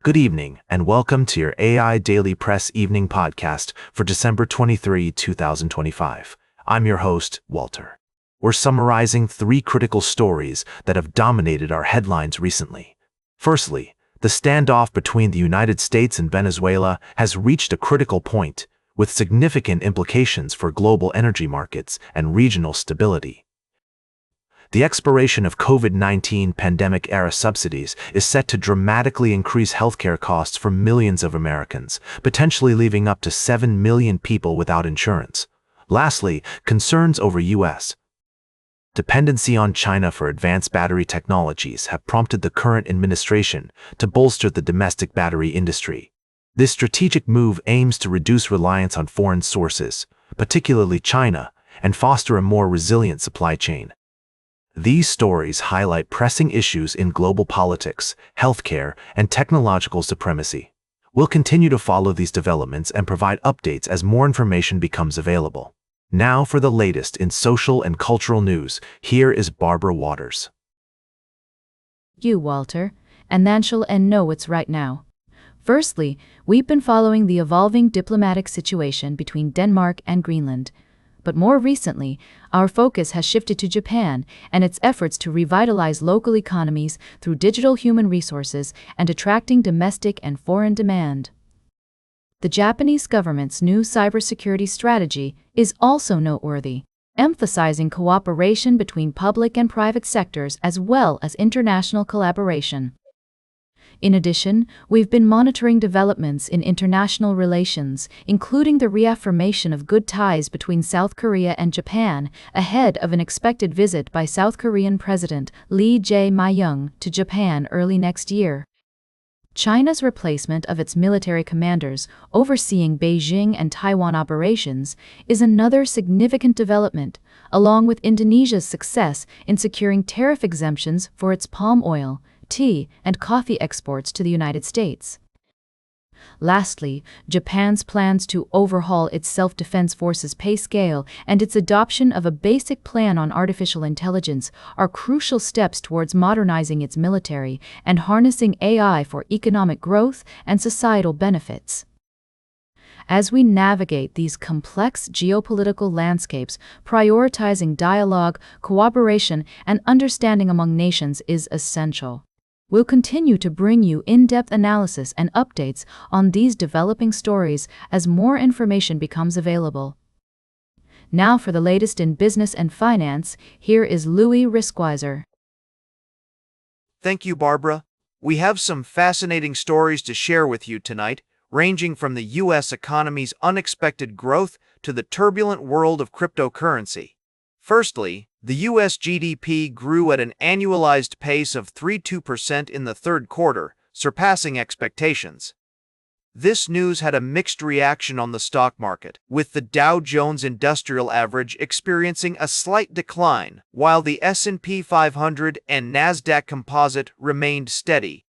Good evening, and welcome to your AI Daily Press Evening Podcast for December 23, 2025. I'm your host, Walter. We're summarizing 3 critical stories that have dominated our headlines recently. Firstly, the standoff between the United States and Venezuela has reached a critical point, with significant implications for global energy markets and regional stability. The expiration of COVID-19 pandemic-era subsidies is set to dramatically increase healthcare costs for millions of Americans, potentially leaving up to 7 million people without insurance. Lastly, concerns over U.S. dependency on China for advanced battery technologies have prompted the current administration to bolster the domestic battery industry. This strategic move aims to reduce reliance on foreign sources, particularly China, and foster a more resilient supply chain. These stories highlight pressing issues in global politics, healthcare, and technological supremacy. We'll continue to follow these developments and provide updates as more information becomes available. Now for the latest in social and cultural news, here is Barbara Waters. You, Walter, and Nanshul and know what's right now. Firstly, we've been following the evolving diplomatic situation between Denmark and Greenland. But more recently, our focus has shifted to Japan and its efforts to revitalize local economies through digital human resources and attracting domestic and foreign demand. The Japanese government's new cybersecurity strategy is also noteworthy, emphasizing cooperation between public and private sectors as well as international collaboration. In addition, we've been monitoring developments in international relations, including the reaffirmation of good ties between South Korea and Japan ahead of an expected visit by South Korean President Lee Jae-myung to Japan early next year. China's replacement of its military commanders overseeing Beijing and Taiwan operations is another significant development, along with Indonesia's success in securing tariff exemptions for its palm oil, tea, and coffee exports to the United States. Lastly, Japan's plans to overhaul its self-defense forces pay scale and its adoption of a basic plan on artificial intelligence are crucial steps towards modernizing its military and harnessing AI for economic growth and societal benefits. As we navigate these complex geopolitical landscapes, prioritizing dialogue, cooperation, and understanding among nations is essential. We'll continue to bring you in-depth analysis and updates on these developing stories as more information becomes available. Now for the latest in business and finance, here is Louis Riskweiser. Thank you, Barbara. We have some fascinating stories to share with you tonight, ranging from the U.S. economy's unexpected growth to the turbulent world of cryptocurrency. Firstly, the U.S. GDP grew at an annualized pace of 3.2% in the third quarter, surpassing expectations. This news had a mixed reaction on the stock market, with the Dow Jones Industrial Average experiencing a slight decline, while the S&P 500 and Nasdaq Composite remained steady.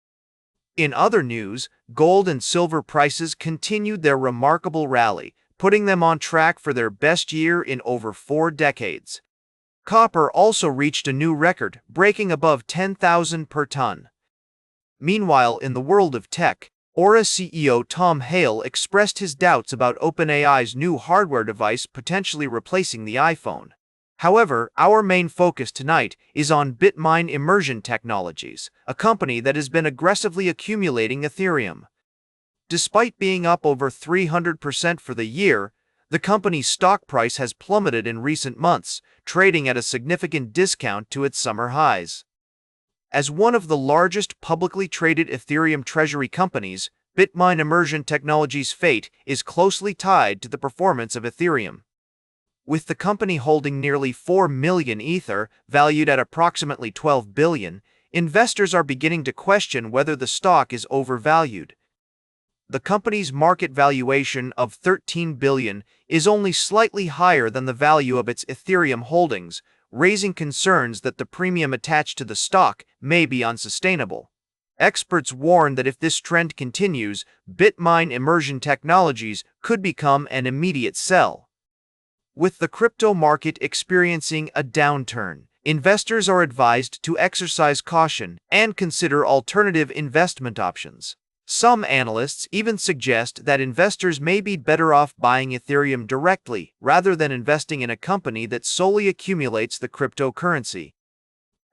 In other news, gold and silver prices continued their remarkable rally, putting them on track for their best year in over 4 decades. Copper also reached a new record, breaking above 10,000 per ton. Meanwhile, in the world of tech, Aura CEO Tom Hale expressed his doubts about OpenAI's new hardware device potentially replacing the iPhone. However, our main focus tonight is on Bitmine Immersion Technologies, a company that has been aggressively accumulating Ethereum. Despite being up over 300% for the year, the company's stock price has plummeted in recent months, trading at a significant discount to its summer highs. As one of the largest publicly traded Ethereum treasury companies, Bitmine Immersion Technologies' fate is closely tied to the performance of Ethereum. With the company holding nearly 4 million Ether, valued at approximately $12 billion, investors are beginning to question whether the stock is overvalued. The company's market valuation of $13 billion is only slightly higher than the value of its Ethereum holdings, raising concerns that the premium attached to the stock may be unsustainable. Experts warn that if this trend continues, Bitmine Immersion Technologies could become an immediate sell. With the crypto market experiencing a downturn, investors are advised to exercise caution and consider alternative investment options. Some analysts even suggest that investors may be better off buying Ethereum directly rather than investing in a company that solely accumulates the cryptocurrency.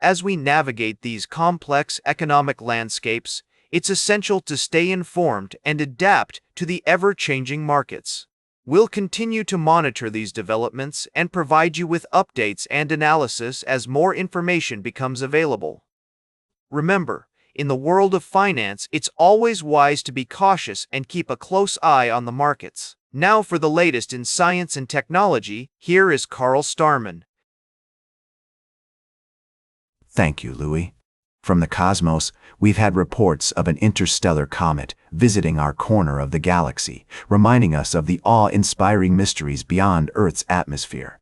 As we navigate these complex economic landscapes, it's essential to stay informed and adapt to the ever-changing markets. We'll continue to monitor these developments and provide you with updates and analysis as more information becomes available. Remember, in the world of finance, it's always wise to be cautious and keep a close eye on the markets. Now for the latest in science and technology, here is Carl Starman. Thank you, Louis. From the cosmos, we've had reports of an interstellar comet visiting our corner of the galaxy, reminding us of the awe-inspiring mysteries beyond Earth's atmosphere.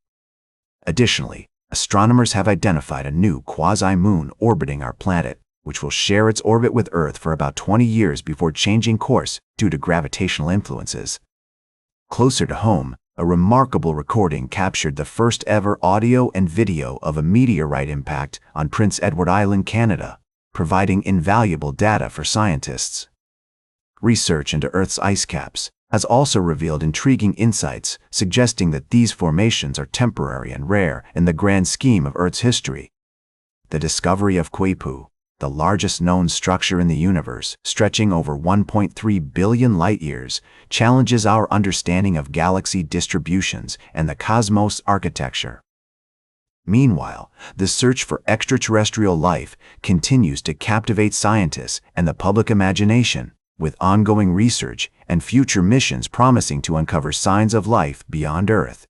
Additionally, astronomers have identified a new quasi-moon orbiting our planet, which will share its orbit with Earth for about 20 years before changing course due to gravitational influences. Closer to home, a remarkable recording captured the first ever audio and video of a meteorite impact on Prince Edward Island, Canada, providing invaluable data for scientists. Research into Earth's ice caps has also revealed intriguing insights suggesting that these formations are temporary and rare in the grand scheme of Earth's history. The discovery of Quipu, the largest known structure in the universe, stretching over 1.3 billion light-years, challenges our understanding of galaxy distributions and the cosmos architecture. Meanwhile, the search for extraterrestrial life continues to captivate scientists and the public imagination, with ongoing research and future missions promising to uncover signs of life beyond Earth.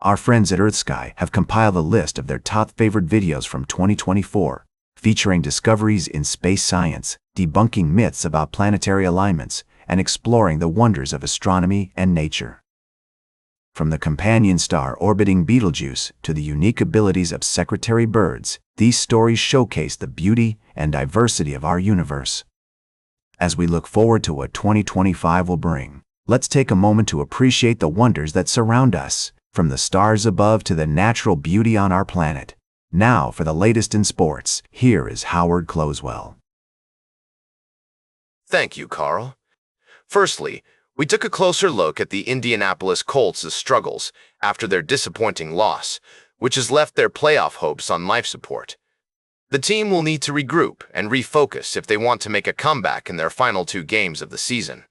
Our friends at EarthSky have compiled a list of their top favorite videos from 2024, featuring discoveries in space science, debunking myths about planetary alignments, and exploring the wonders of astronomy and nature. From the companion star orbiting Betelgeuse to the unique abilities of secretary birds, these stories showcase the beauty and diversity of our universe. As we look forward to what 2025 will bring, let's take a moment to appreciate the wonders that surround us, from the stars above to the natural beauty on our planet. Now for the latest in sports, here is Howard Closewell. Thank you, Carl. Firstly, we took a closer look at the Indianapolis Colts' struggles after their disappointing loss, which has left their playoff hopes on life support. The team will need to regroup and refocus if they want to make a comeback in their final 2 games of the season.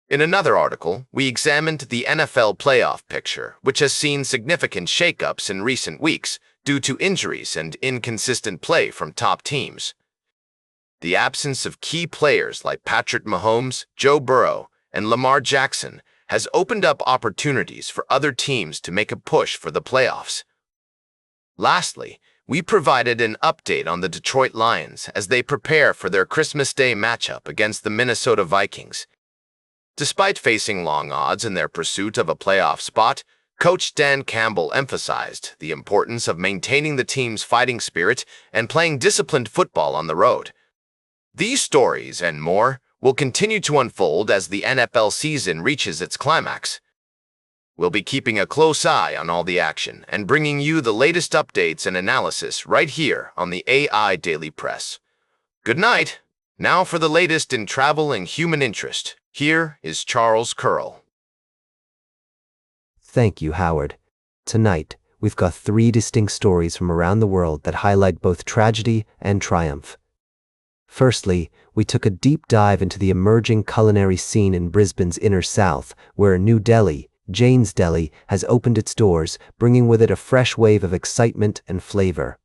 In another article, we examined the NFL playoff picture, which has seen significant shakeups in recent weeks due to injuries and inconsistent play from top teams. The absence of key players like Patrick Mahomes, Joe Burrow, and Lamar Jackson has opened up opportunities for other teams to make a push for the playoffs. Lastly, we provided an update on the Detroit Lions as they prepare for their Christmas Day matchup against the Minnesota Vikings. Despite facing long odds in their pursuit of a playoff spot, Coach Dan Campbell emphasized the importance of maintaining the team's fighting spirit and playing disciplined football on the road. These stories and more will continue to unfold as the NFL season reaches its climax. We'll be keeping a close eye on all the action and bringing you the latest updates and analysis right here on the AI Daily Press. Good night. Now for the latest in travel and human interest, here is Charles Curl. Thank you, Howard. Tonight, we've got 3 distinct stories from around the world that highlight both tragedy and triumph. Firstly, we took a deep dive into the emerging culinary scene in Brisbane's inner south, where a new deli, Jane's Deli, has opened its doors, bringing with it a fresh wave of excitement and flavor.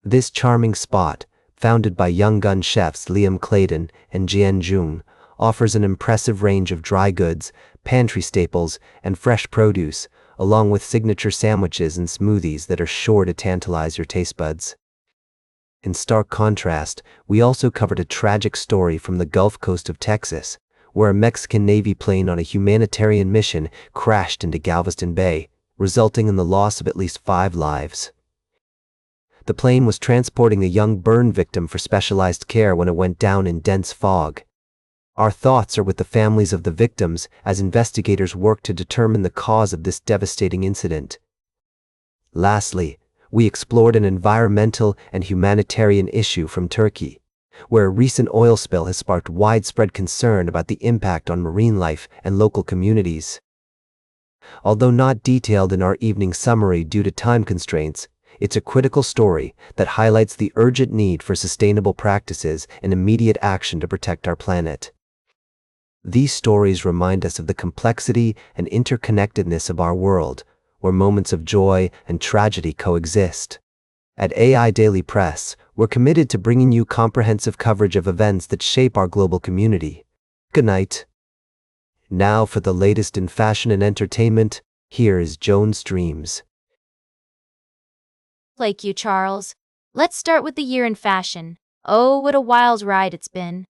This charming spot, founded by young gun chefs Liam Clayton and Jian Jung, offers an impressive range of dry goods, pantry staples, and fresh produce, along with signature sandwiches and smoothies that are sure to tantalize your taste buds. In stark contrast, we also covered a tragic story from the Gulf Coast of Texas, where a Mexican Navy plane on a humanitarian mission crashed into Galveston Bay, resulting in the loss of at least 5 lives. The plane was transporting a young burn victim for specialized care when it went down in dense fog. Our thoughts are with the families of the victims as investigators work to determine the cause of this devastating incident. Lastly, we explored an environmental and humanitarian issue from Turkey, where a recent oil spill has sparked widespread concern about the impact on marine life and local communities. Although not detailed in our evening summary due to time constraints, it's a critical story that highlights the urgent need for sustainable practices and immediate action to protect our planet. These stories remind us of the complexity and interconnectedness of our world, where moments of joy and tragedy coexist. At AIDailyPress, we're committed to bringing you comprehensive coverage of events that shape our global community. Good night. Now for the latest in fashion and entertainment, here is Joan's Dreams. Like you, Charles. Let's start with the year in fashion. Oh, what a wild ride it's been.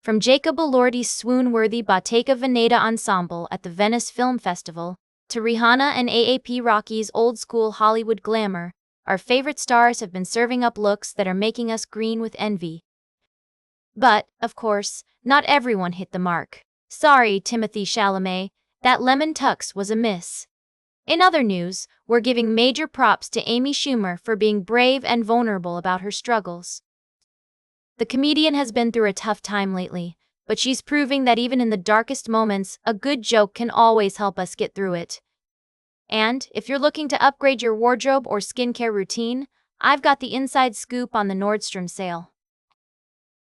From Jacob Elordi's swoon-worthy Bottega Veneta ensemble at the Venice Film Festival, to Rihanna and AAP Rocky's old-school Hollywood glamour, our favorite stars have been serving up looks that are making us green with envy. But, of course, not everyone hit the mark. Sorry, Timothée Chalamet, that lemon tux was a miss. In other news, we're giving major props to Amy Schumer for being brave and vulnerable about her struggles. The comedian has been through a tough time lately, but she's proving that even in the darkest moments, a good joke can always help us get through it. And, if you're looking to upgrade your wardrobe or skincare routine, I've got the inside scoop on the Nordstrom sale.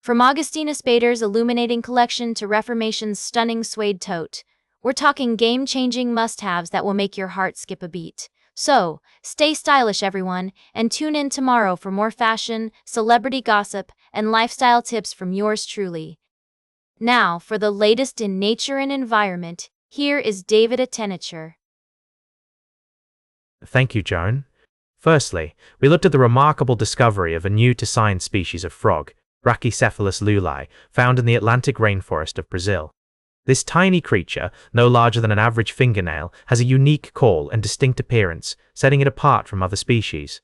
From Augustina Spader's illuminating collection to Reformation's stunning suede tote, we're talking game-changing must-haves that will make your heart skip a beat. So, stay stylish everyone, and tune in tomorrow for more fashion, celebrity gossip, and lifestyle tips from yours truly. Now, for the latest in nature and environment, here is David Attenacher. Thank you, Joan. Firstly, we looked at the remarkable discovery of a new-to-science species of frog, Brachycephalus luli, found in the Atlantic rainforest of Brazil. This tiny creature, no larger than an average fingernail, has a unique call and distinct appearance, setting it apart from other species.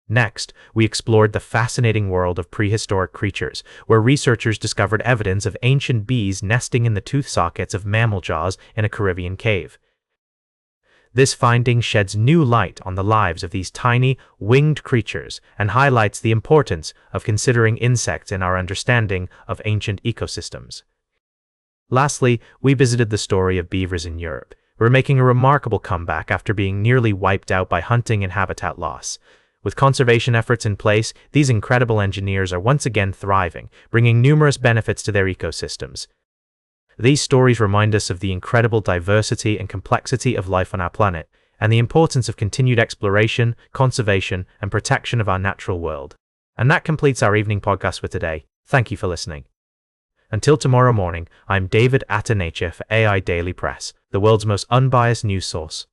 Next, we explored the fascinating world of prehistoric creatures, where researchers discovered evidence of ancient bees nesting in the tooth sockets of mammal jaws in a Caribbean cave. This finding sheds new light on the lives of these tiny, winged creatures and highlights the importance of considering insects in our understanding of ancient ecosystems. Lastly, we visited the story of beavers in Europe, who are making a remarkable comeback after being nearly wiped out by hunting and habitat loss. With conservation efforts in place, these incredible engineers are once again thriving, bringing numerous benefits to their ecosystems. These stories remind us of the incredible diversity and complexity of life on our planet, and the importance of continued exploration, conservation, and protection of our natural world. And that completes our evening podcast for today. Thank you for listening. Until tomorrow morning, I'm David Attenacher for AIDailyPress, the world's most unbiased news source.